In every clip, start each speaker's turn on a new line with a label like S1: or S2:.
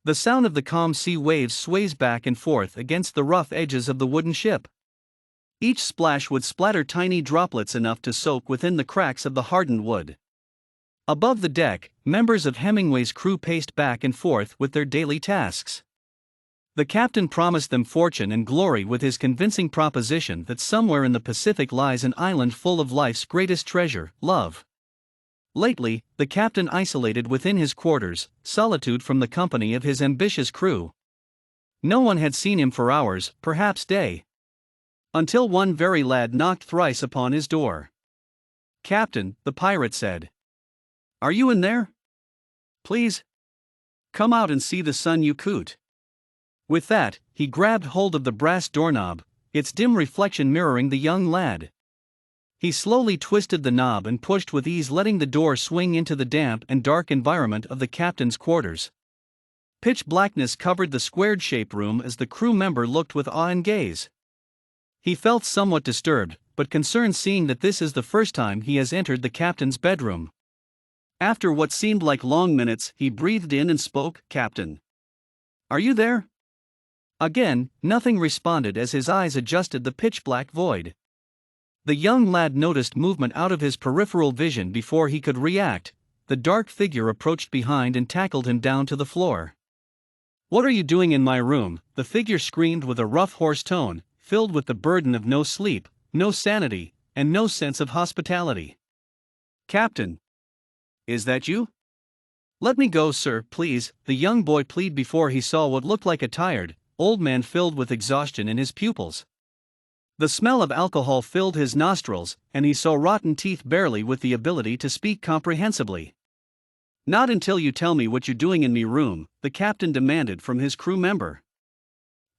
S1: The sound of the calm sea waves sways back and forth against the rough edges of the wooden ship. Each splash would splatter tiny droplets enough to soak within the cracks of the hardened wood. Above the deck, members of Hemingway's crew paced back and forth with their daily tasks. The captain promised them fortune and glory with his convincing proposition that somewhere in the Pacific lies an island full of life's greatest treasure, love. Lately, the captain isolated within his quarters, solitude from the company of his ambitious crew. No one had seen him for hours, perhaps days. Until one very lad knocked thrice upon his door. "Captain," the pirate said. "Are you in there? Please come out and see the sun you coot." With that, he grabbed hold of the brass doorknob, its dim reflection mirroring the young lad. He slowly twisted the knob and pushed with ease, letting the door swing into the damp and dark environment of the captain's quarters. Pitch blackness covered the squared-shaped room as the crew member looked with awe and gaze. He felt somewhat disturbed, but concerned, seeing that this is the first time he has entered the captain's bedroom. After what seemed like long minutes, he breathed in and spoke, "Captain. Are you there?" Again, nothing responded as his eyes adjusted the pitch-black void. The young lad noticed movement out of his peripheral vision before he could react. The dark figure approached behind and tackled him down to the floor. "What are you doing in my room?" the figure screamed with a rough, hoarse tone, filled with the burden of no sleep, no sanity, and no sense of hospitality. "Captain. Is that you?" "Let me go, sir, please," the young boy pleaded before he saw what looked like a tired, old man filled with exhaustion in his pupils. The smell of alcohol filled his nostrils, and he saw rotten teeth barely with the ability to speak comprehensibly. "Not until you tell me what you're doing in me room," the captain demanded from his crew member.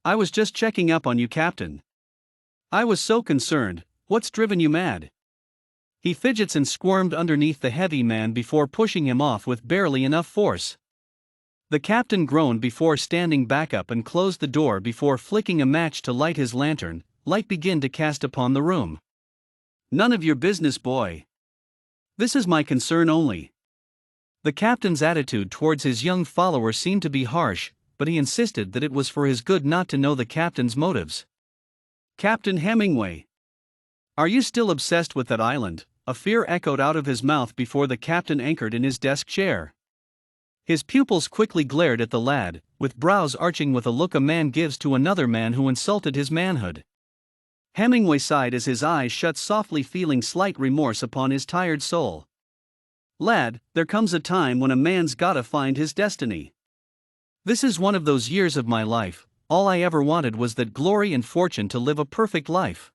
S1: "I was just checking up on you, Captain. I was so concerned. What's driven you mad?" He fidgets and squirmed underneath the heavy man before pushing him off with barely enough force. The captain groaned before standing back up and closed the door before flicking a match to light his lantern. Light began to cast upon the room. "None of your business, boy. This is my concern only." The captain's attitude towards his young follower seemed to be harsh, but he insisted that it was for his good not to know the captain's motives. "Captain Hemingway. Are you still obsessed with that island?" A fear echoed out of his mouth before the captain anchored in his desk chair. His pupils quickly glared at the lad, with brows arching with a look a man gives to another man who insulted his manhood. Hemingway sighed as his eyes shut softly, feeling slight remorse upon his tired soul. "Lad, there comes a time when a man's gotta find his destiny. This is one of those years of my life. All I ever wanted was that glory and fortune to live a perfect life.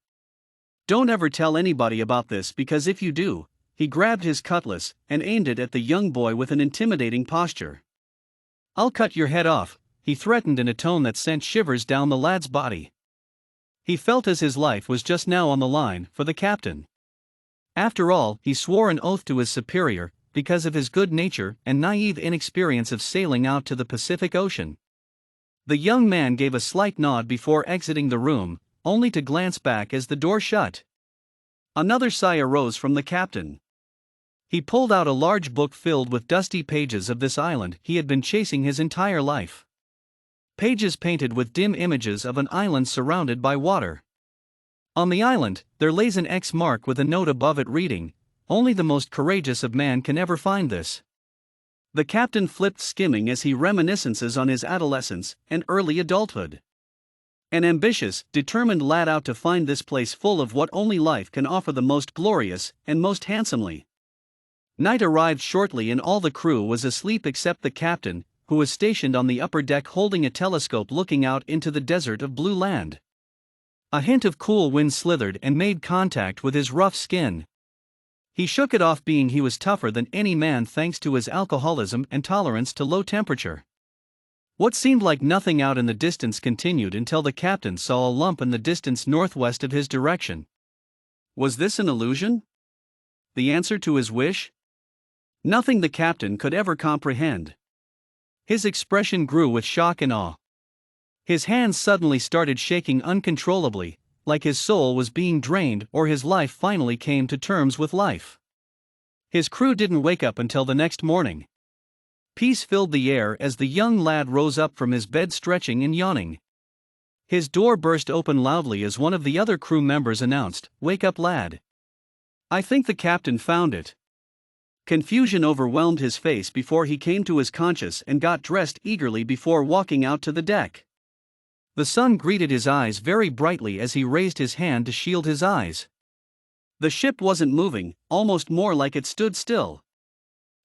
S1: Don't ever tell anybody about this, because if you do," he grabbed his cutlass and aimed it at the young boy with an intimidating posture. "I'll cut your head off," he threatened in a tone that sent shivers down the lad's body. He felt as his life was just now on the line for the captain. After all, he swore an oath to his superior, because of his good nature and naive inexperience of sailing out to the Pacific Ocean. The young man gave a slight nod before exiting the room, only to glance back as the door shut. Another sigh arose from the captain. He pulled out a large book filled with dusty pages of this island he had been chasing his entire life. Pages painted with dim images of an island surrounded by water. On the island, there lays an X mark with a note above it reading, "Only the most courageous of man can ever find this." The captain flipped, skimming as he reminiscences on his adolescence and early adulthood. An ambitious, determined lad out to find this place full of what only life can offer, the most glorious and most handsomely. Night arrived shortly and all the crew was asleep except the captain, who was stationed on the upper deck holding a telescope looking out into the desert of blue land. A hint of cool wind slithered and made contact with his rough skin. He shook it off, being he was tougher than any man thanks to his alcoholism and tolerance to low temperature. What seemed like nothing out in the distance continued until the captain saw a lump in the distance northwest of his direction. Was this an illusion? The answer to his wish? Nothing the captain could ever comprehend. His expression grew with shock and awe. His hands suddenly started shaking uncontrollably, like his soul was being drained or his life finally came to terms with life. His crew didn't wake up until the next morning. Peace filled the air as the young lad rose up from his bed, stretching and yawning. His door burst open loudly as one of the other crew members announced, "Wake up, lad. I think the captain found it." Confusion overwhelmed his face before he came to his conscience and got dressed eagerly before walking out to the deck. The sun greeted his eyes very brightly as he raised his hand to shield his eyes. The ship wasn't moving, almost more like it stood still.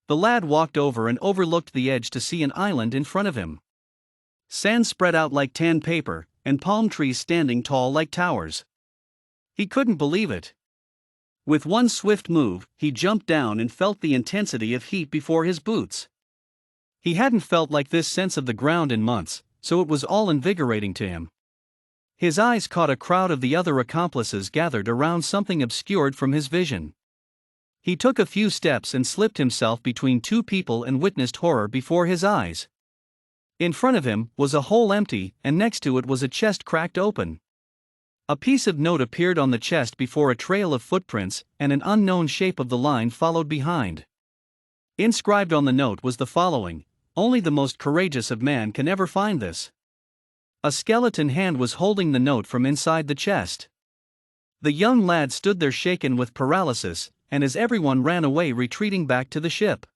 S1: The lad walked over and overlooked the edge to see an island in front of him. Sand spread out like tan paper, and palm trees standing tall like towers. He couldn't believe it. With one swift move, he jumped down and felt the intensity of heat before his boots. He hadn't felt like this sense of the ground in months, so it was all invigorating to him. His eyes caught a crowd of the other accomplices gathered around something obscured from his vision. He took a few steps and slipped himself between two people and witnessed horror before his eyes. In front of him was a hole empty, and next to it was a chest cracked open. A piece of note appeared on the chest before a trail of footprints, and an unknown shape of the line followed behind. Inscribed on the note was the following: "Only the most courageous of man can ever find this." A skeleton hand was holding the note from inside the chest. The young lad stood there shaken with paralysis, and as everyone ran away, retreating back to the ship.